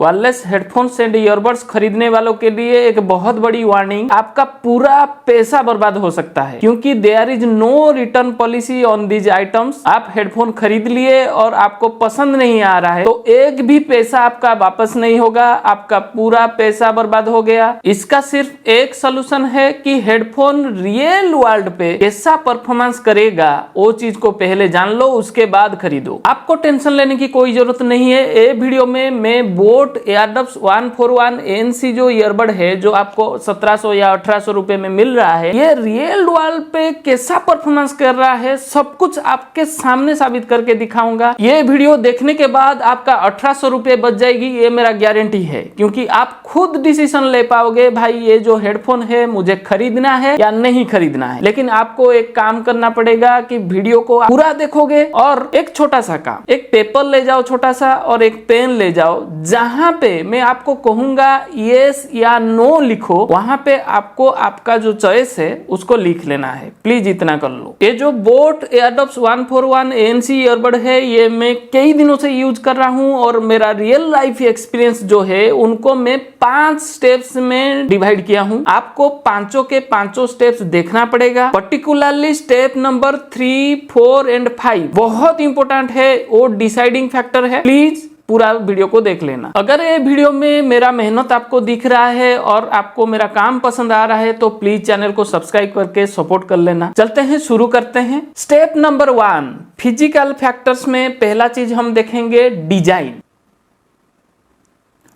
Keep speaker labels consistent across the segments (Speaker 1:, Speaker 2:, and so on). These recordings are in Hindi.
Speaker 1: वायरलेस हेडफोन्स एंड ईयरबड्स खरीदने वालों के लिए एक बहुत बड़ी वार्निंग, आपका पूरा पैसा बर्बाद हो सकता है, क्योंकि there is no return policy on these items. आप हेडफोन खरीद लिए और आपको पसंद नहीं आ रहा है तो एक भी पैसा आपका वापस नहीं होगा, आपका पूरा पैसा बर्बाद हो गया। इसका सिर्फ एक सोल्यूशन है कि हेडफोन रियल वर्ल्ड पे कैसा परफॉर्मेंस करेगा वो चीज को पहले जान लो, उसके बाद खरीदो। आपको टेंशन लेने की कोई जरूरत नहीं है। ये वीडियो में मैं बोट एयरडब्स 141 ANC जो ईयरबड है, जो आपको 1700 या 1800 रुपए में मिल रहा है, ये रियल वर्ल्ड पे कैसा परफॉर्मेंस कर रहा है सब कुछ आपके सामने साबित करके दिखाऊंगा। ये वीडियो देखने के बाद आपका 1800 रुपए बच जाएगी, ये मेरा गारंटी है, क्योंकि आप खुद डिसीजन ले पाओगे भाई ये जो हेडफोन है मुझे खरीदना है या नहीं खरीदना है। लेकिन आपको एक काम करना पड़ेगा कि वीडियो को पूरा देखोगे और एक छोटा सा काम, एक पेपर ले जाओ छोटा सा और एक पेन ले जाओ, जहां पे मैं आपको कहूंगा यस या नो लिखो, वहां पे आपको आपका जो चॉइस है उसको लिख लेना है। प्लीज इतना कर लो। ये जो बोट एयरडब्स 141 ANC ईयरबड है, ये मैं कई दिनों से यूज कर रहा हूं और मेरा रियल लाइफ एक्सपीरियंस जो है उनको मैं 5 स्टेप्स में डिवाइड किया हूं। आपको पांचों के पांचों स्टेप्स देखना पड़ेगा, पर्टिकुलरली स्टेप नंबर 3, 4 एंड 5 बहुत इंपॉर्टेंट है, वो डिसाइडिंग फैक्टर है। प्लीज पूरा वीडियो को देख लेना। अगर ये वीडियो में मेरा मेहनत आपको दिख रहा है और आपको मेरा काम पसंद आ रहा है तो प्लीज चैनल को सब्सक्राइब करके सपोर्ट कर लेना। चलते हैं, शुरू करते हैं। स्टेप नंबर 1, फिजिकल फैक्टर्स में पहला चीज हम देखेंगे डिजाइन।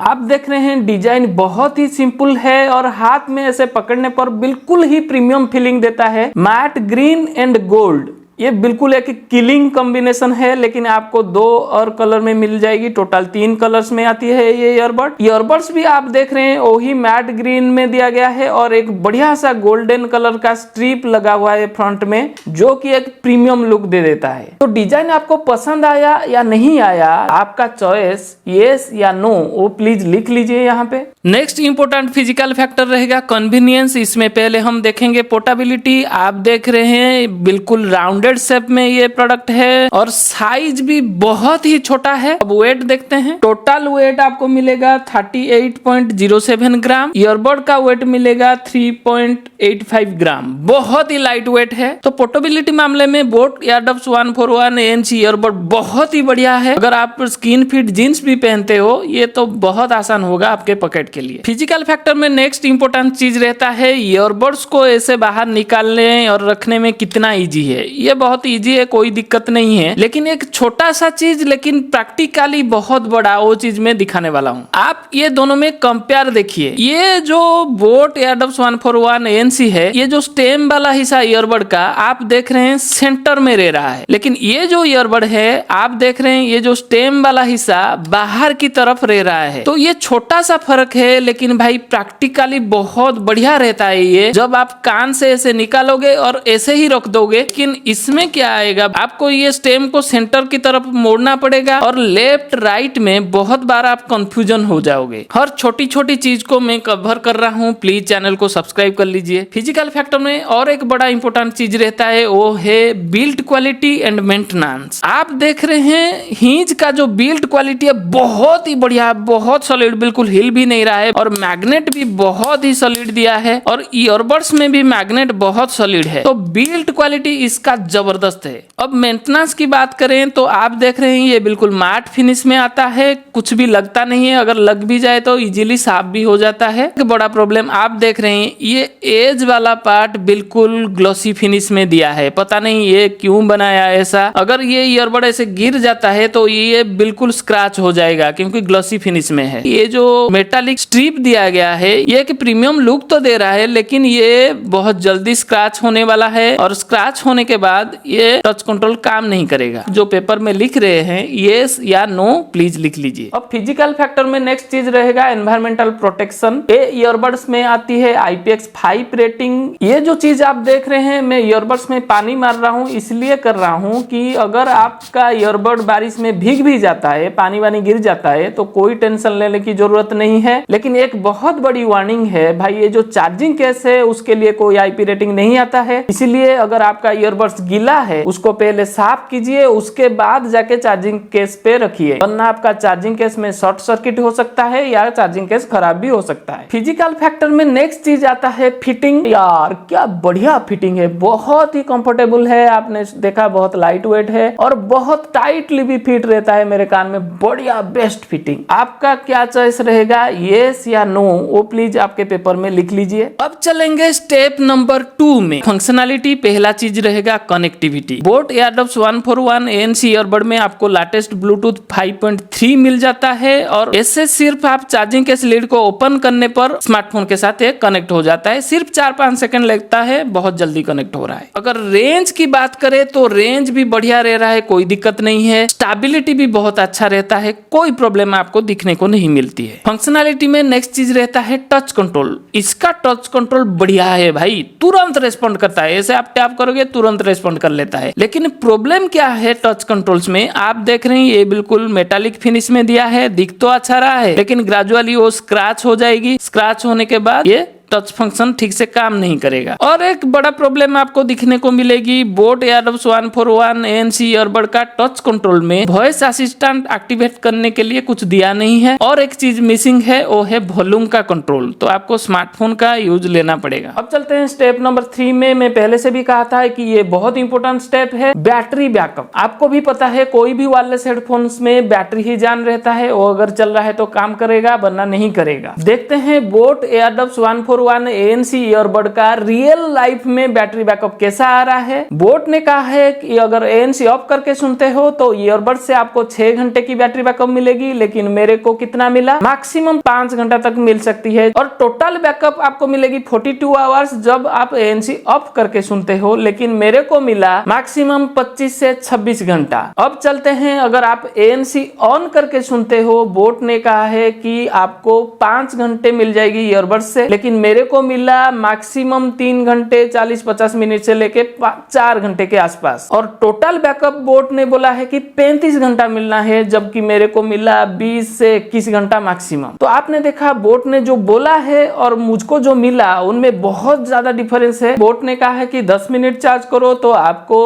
Speaker 1: आप देख रहे हैं डिजाइन बहुत ही सिंपल है और हाथ में ऐसे पकड़ने पर बिल्कुल ही प्रीमियम फीलिंग देता है। मैट ग्रीन एंड गोल्ड, ये बिल्कुल एक किलिंग कॉम्बिनेशन है, लेकिन आपको 2 और कलर में मिल जाएगी। टोटल 3 कलर्स में आती है ये ईयरबड। ईयरबड्स भी आप देख रहे हैं वही मैट ग्रीन में दिया गया है और एक बढ़िया सा गोल्डन कलर का स्ट्रिप लगा हुआ है फ्रंट में, जो कि एक प्रीमियम लुक दे देता है। तो डिजाइन आपको पसंद आया या नहीं आया, आपका चॉइस यस या नो वो प्लीज लिख लीजिए यहाँ पे। नेक्स्ट इंपोर्टेंट फिजिकल फैक्टर रहेगा कन्वीनियंस। इसमें पहले हम देखेंगे पोर्टेबिलिटी। आप देख रहे हैं बिल्कुल राउंड शेप में ये प्रोडक्ट है और साइज भी बहुत ही छोटा है। अब वेट देखते हैं। टोटल वेट आपको मिलेगा 38.07 ग्राम। ईयरबड का वेट मिलेगा 3.85 ग्राम, बहुत ही लाइट वेट है। तो पोर्टेबिलिटी मामले में बोट एयरडब्स 141 ANC ईयरबड बहुत ही बढ़िया है। अगर आप स्किन फिट जीन्स भी पहनते हो ये तो बहुत आसान होगा आपके पॉकेट के लिए। फिजिकल फैक्टर में नेक्स्ट इंपोर्टेंट चीज रहता है ईयरबड्स को ऐसे बाहर निकालने और रखने में कितना ईजी है। ये बहुत इजी है, कोई दिक्कत नहीं है। लेकिन एक छोटा सा चीज लेकिन प्रैक्टिकली बहुत बड़ा, वो चीज मैं दिखाने वाला हूँ। आप ये दोनों में कंपेयर देखिए। ये जो बोट एयरडब्स 141 ANC है, ये जो स्टेम वाला हिस्सा ईयरबड का आप देख रहे हैं सेंटर में रह रहा है, लेकिन ये जो ईयरबड है आप देख रहे हैं ये जो स्टेम वाला हिस्सा बाहर की तरफ रह रहा है। तो ये छोटा सा फर्क है, लेकिन भाई प्रैक्टिकली बहुत बढ़िया रहता है ये। जब आप कान से ऐसे निकालोगे और ऐसे ही रख दोगे, लेकिन इसमें क्या आएगा, आपको ये स्टेम को सेंटर की तरफ मोड़ना पड़ेगा और लेफ्ट राइट में बहुत बार आप कंफ्यूजन हो जाओगे। हर छोटी छोटी चीज को मैं कवर कर रहा हूँ, प्लीज चैनल को सब्सक्राइब कर लीजिए। फिजिकल फैक्टर में और एक बड़ा इंपॉर्टेंट चीज रहता है, वो है बिल्ड क्वालिटी एंड मेंटेनेंस। आप देख रहे हैं हिंज का जो बिल्ड क्वालिटी है बहुत ही बढ़िया, बहुत सॉलिड, बिल्कुल हिल भी नहीं रहा है और मैग्नेट भी बहुत ही सॉलिड दिया है और ईयरबड्स में भी मैग्नेट बहुत सॉलिड है। तो बिल्ड क्वालिटी इसका जबरदस्त है। अब मेंटेनेंस की बात करें तो आप देख रहे हैं ये बिल्कुल मैट फिनिश में आता है, कुछ भी लगता नहीं है। अगर लग भी जाए तो इजीली साफ भी हो जाता है। एक बड़ा प्रॉब्लम आप देख रहे हैं ये एज वाला पार्ट बिल्कुल ग्लॉसी फिनिश में दिया है, पता नहीं ये क्यों बनाया ऐसा। अगर ये ईयरबड ऐसे गिर जाता है तो ये बिल्कुल स्क्रैच हो जाएगा क्योंकि ग्लॉसी फिनिश में है। ये जो मेटालिक स्ट्रिप दिया गया है ये एक प्रीमियम लुक तो दे रहा है, लेकिन ये बहुत जल्दी स्क्रैच होने वाला है और स्क्रैच होने के बाद ये टच कंट्रोल काम नहीं करेगा। जो पेपर में लिख रहे हैं यस या नो प्लीज लिख लीजिए। अब फिजिकल फैक्टर में नेक्स्ट चीज रहेगा एनवायरमेंटल प्रोटेक्शन। ये ईयरबड्स में आती है IPX5 रेटिंग। ये जो चीज आप देख रहे हैं, मैं ईयरबड्स में पानी मार रहा हूँ इसलिए कर रहा हूँ कि अगर आपका ईयरबड बारिश में भीग भी जाता है, पानी वानी गिर जाता है, तो कोई टेंशन लेने की जरूरत नहीं है। लेकिन एक बहुत बड़ी वार्निंग है भाई, ये जो चार्जिंग केस है उसके लिए कोई IP रेटिंग नहीं आता है। इसीलिए अगर आपका ईयरबड्स गीला है उसको पहले साफ कीजिए, उसके बाद जाके चार्जिंग केस पे रखिए, वरना आपका चार्जिंग केस में शॉर्ट सर्किट हो सकता है या चार्जिंग केस खराब भी हो सकता है। फिजिकल फैक्टर में नेक्स्ट चीज आता है फिटिंग। यार क्या बढ़िया फिटिंग है, बहुत ही कंफर्टेबल है, आपने देखा बहुत लाइट वेट है और बहुत टाइटली भी फिट रहता है मेरे कान में, बढ़िया बेस्ट फिटिंग। आपका क्या चॉइस रहेगा, येस या नो, वो प्लीज आपके पेपर में लिख लीजिए। अब चलेंगे स्टेप नंबर 2 में। फंक्शनलिटी पहला चीज रहेगा connectivity. Boat Airdopes 141 ANC earbud में आपको लेटेस्ट ब्लूटूथ 5.3 मिल जाता है और इससे सिर्फ आप चार्जिंग के लीड को ओपन करने पर स्मार्टफोन के साथ एक कनेक्ट हो जाता है। सिर्फ 4-5 सेकंड लगता है, बहुत जल्दी कनेक्ट हो रहा है। अगर रेंज की बात करें तो रेंज भी बढ़िया रह रहा है, कोई दिक्कत नहीं है। स्टेबिलिटी भी बहुत अच्छा रहता है, कोई प्रॉब्लम आपको दिखने को नहीं मिलती है। फंक्शनलिटी में नेक्स्ट चीज रहता है टच कंट्रोल। इसका टच कंट्रोल बढ़िया है भाई, तुरंत रेस्पॉन्ड करता है, ऐसे आप टैप करोगे तुरंत रेस्पॉन्ड कर लेता है। लेकिन प्रॉब्लम क्या है टच कंट्रोल्स में, आप देख रहे हैं ये बिल्कुल मेटालिक फिनिश में दिया है, दिख तो अच्छा रहा है लेकिन ग्रेजुअली वो स्क्रैच हो जाएगी। स्क्रैच होने के बाद ये टच फंक्शन ठीक से काम नहीं करेगा। और एक बड़ा प्रॉब्लम आपको दिखने को मिलेगी बोट एयरडॉप्स 141 ANC ईयरबड का टच कंट्रोल में वॉइस असिस्टेंट एक्टिवेट करने के लिए कुछ दिया नहीं है और एक चीज मिसिंग है, वो है वॉल्यूम का कंट्रोल, तो आपको स्मार्टफोन का यूज लेना पड़ेगा। अब चलते हैं स्टेप नंबर 3 में। मैं पहले से भी कहा था कि ये बहुत इंपॉर्टेंट स्टेप है, बैटरी बैकअप। आपको भी पता है कोई भी वायरलेस हेडफोन्स में बैटरी ही जान रहता है, वो अगर चल रहा है तो काम करेगा वरना नहीं करेगा। देखते हैं बोट एयरडॉप्स 141 ANC ईयरबड का रियल लाइफ में बैटरी बैकअप कैसा आ रहा है। बोट ने कहा है कि अगर ANC ऑफ करके सुनते हो तो ईयरबड से आपको 6 घंटे की बैटरी बैकअप मिलेगी, लेकिन मेरे को कितना मिला, मैक्सिमम 5 घंटा तक मिल सकती है और टोटल बैकअप आपको मिलेगी 42 आवर्स जब आप ANC ऑफ करके सुनते हो, लेकिन मेरे को मिला मैक्सिमम 25 से 26 घंटा। अब चलते हैं, अगर आप ANC ऑन करके सुनते हो, बोट ने कहा है कि आपको 5 घंटे मिल जाएगी ईयरबड से, लेकिन मेरे को मिला मैक्सिमम 3 घंटे 40-50 मिनट से लेके 4 घंटे के आसपास। और टोटल बैकअप बोट ने बोला है कि 35 घंटा मिलना है, जबकि मेरे को मिला 20 से 21 घंटा मैक्सिमम। तो आपने देखा बोट ने जो बोला है और मुझको जो मिला उनमें बहुत ज्यादा डिफरेंस है। बोट ने कहा है कि 10 मिनट चार्ज करो तो आपको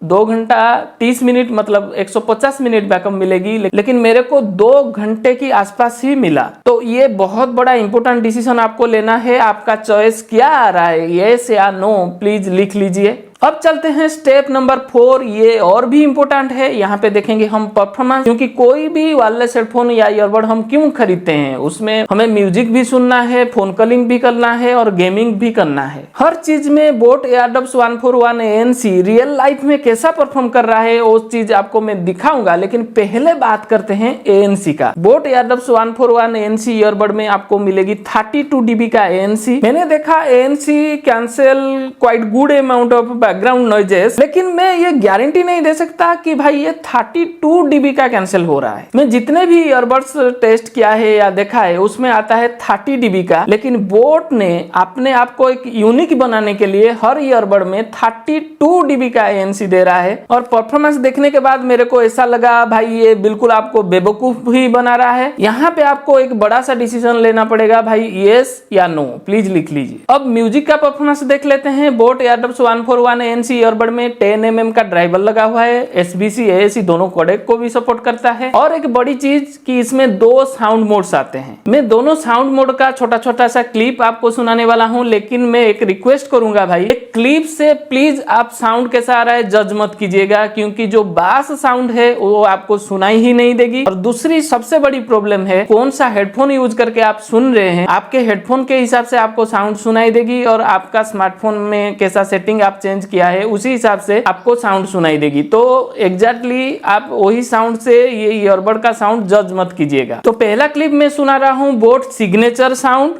Speaker 1: 2 घंटा 30 मिनट मतलब 150 मिनट बैकअप मिलेगी, लेकिन मेरे को 2 घंटे की आसपास ही मिला। तो ये बहुत बड़ा इंपॉर्टेंट डिसीजन आपको लेना है, आपका चॉइस क्या आ रहा है, येस या नो, प्लीज लिख लीजिए। अब चलते हैं स्टेप नंबर 4, ये और भी इंपॉर्टेंट है। यहाँ पे देखेंगे हम परफॉर्मेंस, क्योंकि कोई भी वायरलेस हेडफोन या ईयरबड हम क्यों खरीदते हैं, उसमें हमें म्यूजिक भी सुनना है, फोन कॉलिंग भी करना है और गेमिंग भी करना है। हर चीज में boat Airdopes 141 ANC real life में कैसा परफॉर्म कर रहा है वो चीज आपको मैं दिखाऊंगा, लेकिन पहले बात करते हैं ANC का। बोट एयरडॉप्स 141 ANC ईयरबड में आपको मिलेगी 32 dB का ANC। मैंने देखा ANC cancel quite good amount of background noises, लेकिन मैं ये गारंटी नहीं दे सकता कि भाई ये 32 dB का कैंसिल हो रहा है। मैं जितने भी ईयरबड्स टेस्ट किया है या देखा है उसमें आता है 30 dB का, लेकिन बोट ने अपने आप को एक यूनिक बनाने के लिए हर ईयरबड में 32 dB का ANC दे रहा है। और परफॉर्मेंस देखने के बाद मेरे को ऐसा लगा भाई ये बिल्कुल आपको बेवकूफ ही बना रहा है। यहाँ पे आपको एक बड़ा सा डिसीजन लेना पड़ेगा भाई, येस या नो, प्लीज लिख लीजिए। अब म्यूजिक का परफॉर्मेंस देख लेते हैं। बोट एयरडॉप्स 141 ANC ईयरबड में 10 mm का ड्राइवर लगा हुआ है, SBC AAC दोनों कोडेक को भी सपोर्ट करता है। और एक बड़ी चीज कि इसमें 2 साउंड मोड्स आते हैं। मैं दोनों साउंड मोड का छोटा छोटा सा क्लिप आपको सुनाने वाला हूं, लेकिन मैं एक रिक्वेस्ट करूंगा भाई, एक क्लिप से प्लीज आप साउंड कैसा आ रहा है जज मत कीजिएगा, क्योंकि जो बास साउंड है वो आपको सुनाई ही नहीं देगी। और दूसरी सबसे बड़ी प्रॉब्लम है कौन सा हेडफोन यूज करके आप सुन रहे हैं, आपके हेडफोन के हिसाब से आपको साउंड सुनाई देगी और आपका स्मार्टफोन में कैसा सेटिंग आप चेंज किया है उसी हिसाब से आपको साउंड सुनाई देगी। तो एग्जैक्टली आप वही साउंड से ये ईयरबड का साउंड जज मत कीजिएगा। तो पहला क्लिप मैं सुना रहा हूं बोट सिग्नेचर साउंड।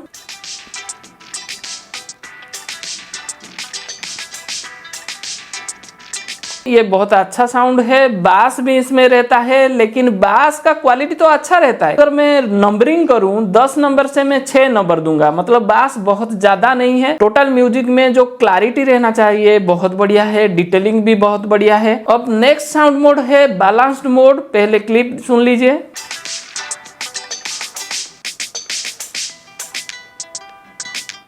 Speaker 1: ये बहुत अच्छा साउंड है, बास भी इसमें रहता है, लेकिन बास का क्वालिटी तो अच्छा रहता है। अगर मैं नंबरिंग करूं 10 नंबर से मैं 6 नंबर दूंगा, मतलब बास बहुत ज्यादा नहीं है। टोटल म्यूजिक में जो क्लैरिटी रहना चाहिए बहुत बढ़िया है, डिटेलिंग भी बहुत बढ़िया है। अब नेक्स्ट साउंड मोड है बैलेंस्ड मोड, पहले क्लिप सुन लीजिए।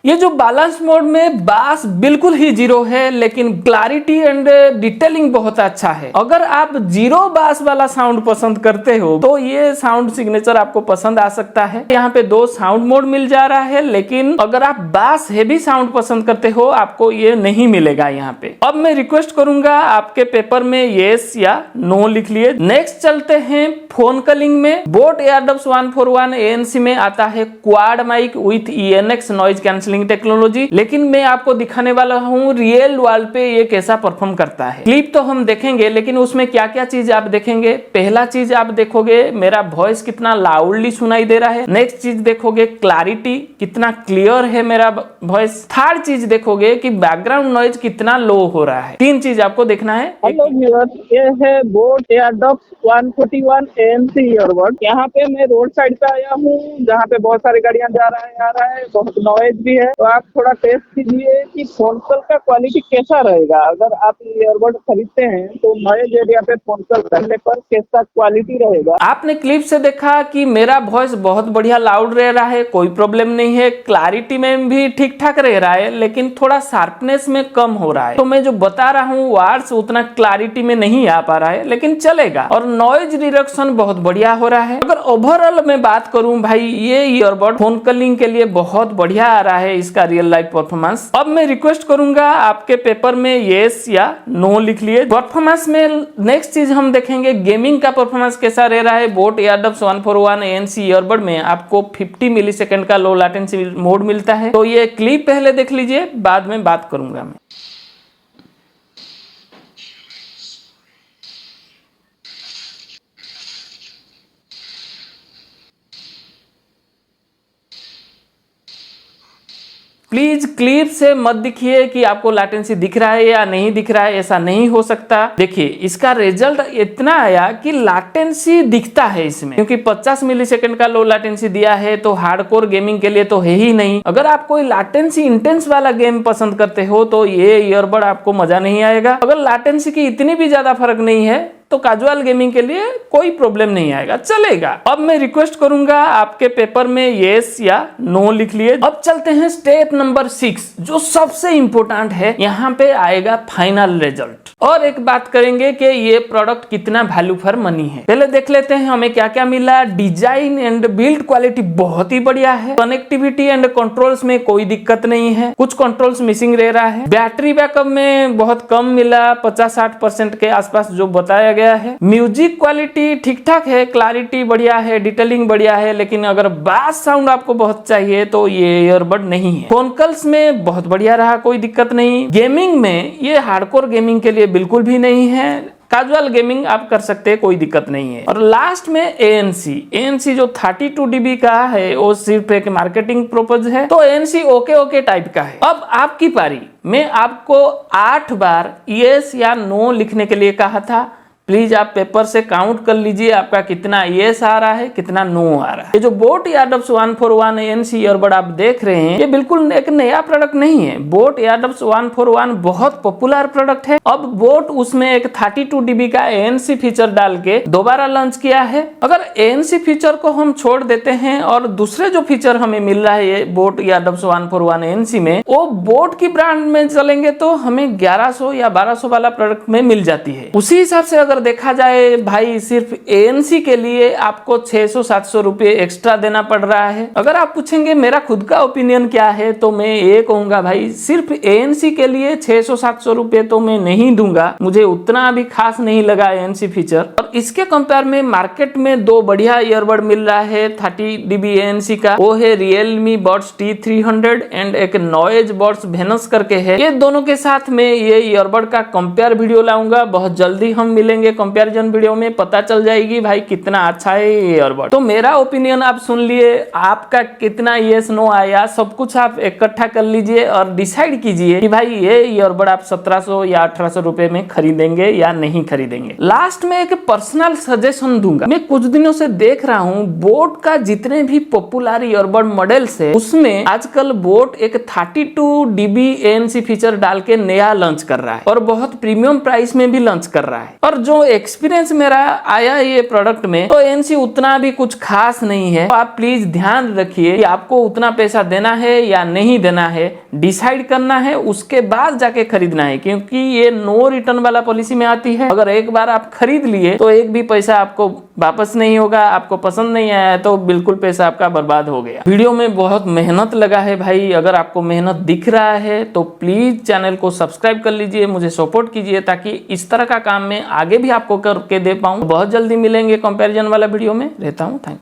Speaker 1: ये जो बैलेंस मोड में बास बिल्कुल ही जीरो है, लेकिन क्लैरिटी एंड डिटेलिंग बहुत अच्छा है। अगर आप जीरो बास वाला साउंड पसंद करते हो तो ये साउंड सिग्नेचर आपको पसंद आ सकता है। यहाँ पे दो साउंड मोड मिल जा रहा है, लेकिन अगर आप बास हेवी साउंड पसंद करते हो आपको ये नहीं मिलेगा यहाँ पे। अब मैं रिक्वेस्ट करूंगा आपके पेपर में येस या नो लिख लिए। नेक्स्ट चलते हैं फोन कॉलिंग में। बोट एयरडब्स 141 ANC में आता है quad mic with ENX noise cancelling technology, लेकिन मैं आपको दिखाने वाला हूँ रियल वर्ल्ड पे ये कैसा परफॉर्म करता है। क्लिप तो हम देखेंगे, लेकिन उसमें क्या क्या चीज आप देखेंगे। पहला चीज आप देखोगे मेरा वॉइस कितना लाउडली सुनाई दे रहा है। नेक्स्ट चीज देखोगे क्लैरिटी कितना क्लियर है मेरा वॉइस। थर्ड चीज देखोगे कि बैकग्राउंड नॉइज कितना लो हो रहा है। तीन चीज आपको देखना है।
Speaker 2: हेलो व्यूअर्स, ये है बोट एयरडब्स 141 ANC ईयरबड। यहाँ पे मैं रोड साइड पे आया हूँ जहाँ पे बहुत सारी गाड़ियाँ जा रहा है, आ रहा है, बहुत नॉइज भी है। तो आप थोड़ा टेस्ट कीजिए कि फोन कॉल का क्वालिटी कैसा रहेगा। अगर आप ईयरबड खरीदते हैं तो नॉइज एरिया पे फोन कॉल करने पर कैसा क्वालिटी रहेगा।
Speaker 1: आपने क्लिप से देखा कि मेरा वॉइस बहुत बढ़िया लाउड रह रहा है, कोई प्रॉब्लम नहीं है। क्लैरिटी में भी ठीक ठाक रह रहा है, लेकिन थोड़ा शार्पनेस में कम हो रहा है। तो मैं जो बता रहा हूँ वर्ड्स उतना क्लैरिटी में नहीं आ पा रहा है, लेकिन चलेगा। और नॉइज रिडक्शन बहुत बढ़िया हो रहा है। अगर ओवरऑल मैं बात करूं भाई, ये ईयरबड फोन कॉलिंग के लिए बहुत बढ़िया आ रहा है इसका रियल लाइफ परफॉर्मेंस। अब मैं रिक्वेस्ट करूंगा आपके पेपर में येस या नो लिख लिए। परफॉर्मेंस में नेक्स्ट चीज हम देखेंगे गेमिंग का परफॉर्मेंस कैसा रह रहा है। बोट एयरडब्स 141 ANC ईयरबड में आपको 50 मिलीसेकंड का लो लैटेंसी मोड मिलता है। तो ये क्लिप पहले देख लीजिए, बाद में बात करूंगा मैं। प्लीज क्लिप से मत दिखिए कि आपको लैटेंसी दिख रहा है या नहीं दिख रहा है, ऐसा नहीं हो सकता। देखिए इसका रिजल्ट इतना आया कि लैटेंसी दिखता है इसमें, क्योंकि 50 मिलीसेकंड का लो लैटेंसी दिया है। तो हार्डकोर गेमिंग के लिए तो है ही नहीं। अगर आप कोई लैटेंसी इंटेंस वाला गेम पसंद करते हो तो ये ईयरबड आपको मजा नहीं आएगा। अगर लैटेंसी की इतनी भी ज्यादा फर्क नहीं है तो कैजुअल गेमिंग के लिए कोई प्रॉब्लम नहीं आएगा, चलेगा। अब मैं रिक्वेस्ट करूंगा आपके पेपर में येस या नो लिख लिए। अब चलते हैं स्टेप नंबर 6, जो सबसे इंपॉर्टेंट है। यहाँ पे आएगा फाइनल रिजल्ट, और एक बात करेंगे कि ये प्रोडक्ट कितना वैल्यू फॉर मनी है। पहले देख लेते हैं हमें क्या क्या मिला। डिजाइन एंड बिल्ड क्वालिटी बहुत ही बढ़िया है। कनेक्टिविटी एंड कंट्रोल्स में कोई दिक्कत नहीं है, कुछ कंट्रोल्स मिसिंग रह रहा है। बैटरी बैकअप में बहुत कम मिला, 50-60% के आसपास जो बताया गया है। म्यूजिक क्वालिटी ठीक ठाक है, क्लैरिटी बढ़िया है, डिटेलिंग बढ़िया है, लेकिन अगर बास साउंड आपको बहुत चाहिए तो ये ईयरबड नहीं है। फोन कॉल्स में बहुत बढ़िया रहा, कोई दिक्कत नहीं। गेमिंग में ये हार्डकोर गेमिंग के लिए बिल्कुल भी नहीं है। कैजुअल गेमिंग आप कर सकते हैं, कोई दिक्कत नहीं है। और लास्ट में ANC जो 32 dB का है वो सिर्फ एक मार्केटिंग पर्पज है। तो ANC ओके टाइप का है। अब आपकी पारी। मैं आपको 8 बार यस या नो लिखने के लिए कहा था। प्लीज आप पेपर से काउंट कर लीजिए आपका कितना येस आ रहा है, कितना नो आ रहा है। ये जो बोट एयरडब्स 141 ANC ईयरबड आप देख रहे हैं, ये बिल्कुल एक नया प्रोडक्ट नहीं है। बोट एयरडब्स 141 बहुत पॉपुलर प्रोडक्ट है। अब बोट उसमें एक 32 dB का ANC फीचर डाल के दोबारा लॉन्च किया है। अगर ANC फीचर को हम छोड़ देते हैं और दूसरे जो फीचर हमें मिल रहा है बोट एयरडब्स 141 ANC में, वो बोट की ब्रांड में चलेंगे तो हमें 1100 या 1200 वाला प्रोडक्ट में मिल जाती है। उसी हिसाब से अगर देखा जाए भाई, सिर्फ ANC के लिए आपको 600-700 रुपए एक्स्ट्रा देना पड़ रहा है। अगर आप पूछेंगे मेरा खुद का ओपिनियन क्या है, तो मैं ये कहूंगा भाई सिर्फ ANC के लिए 600-700 रुपए तो मैं नहीं दूंगा। मुझे उतना भी खास नहीं लगा ANC फीचर। और इसके कंपेयर में मार्केट में दो बढ़िया ईयरबड मिल रहा है 30 dB ANC का, वो है Realme Buds T300 एंड एक नॉइज बड्स वेनस करके है। ये दोनों के साथ में ये ईयरबड का कंपेयर वीडियो लाऊंगा, बहुत जल्दी हम मिलेंगे। कंपैरिजन वीडियो में पता चल जाएगी भाई कितना अच्छा है ये ईयरबड। तो मेरा ओपिनियन आप सुन लिए, आपका कितना येस नो आया सब कुछ आप इकट्ठा कर लीजिए और डिसाइड कीजिए कि भाई ये ईयरबड आप 1700 या 1800 रुपए में खरीदेंगे या नहीं खरीदेंगे। लास्ट में एक पर्सनल सजेशन दूंगा। मैं कुछ दिनों से देख रहा हूँ बोट का जितने भी पॉपुलर ईयरबड मॉडल्स है उसमें आजकल बोट एक 32 dB ANC फीचर डाल के नया लॉन्च कर रहा है और बहुत प्रीमियम प्राइस में भी लॉन्च कर रहा है। और जो जो एक्सपीरियंस मेरा आया ये प्रोडक्ट में, तो एनसी उतना भी कुछ खास नहीं है। तो आप प्लीज ध्यान रखिए कि आपको उतना पैसा देना है या नहीं देना है, डिसाइड करना है, उसके बाद जाके खरीदना है, क्योंकि ये नो रिटर्न वाला पॉलिसी में आती है। अगर एक बार आप खरीद लिए तो एक भी पैसा आपको वापस नहीं होगा। आपको पसंद नहीं आया तो बिल्कुल पैसा आपका बर्बाद हो गया। वीडियो में बहुत मेहनत लगा है भाई, अगर आपको मेहनत दिख रहा है तो प्लीज चैनल को सब्सक्राइब कर लीजिए, मुझे सपोर्ट कीजिए, ताकि इस तरह का काम मैं आगे भी आपको करके दे पाऊं। बहुत जल्दी मिलेंगे कंपैरिजन वाला वीडियो में। रहता हूं, थैंक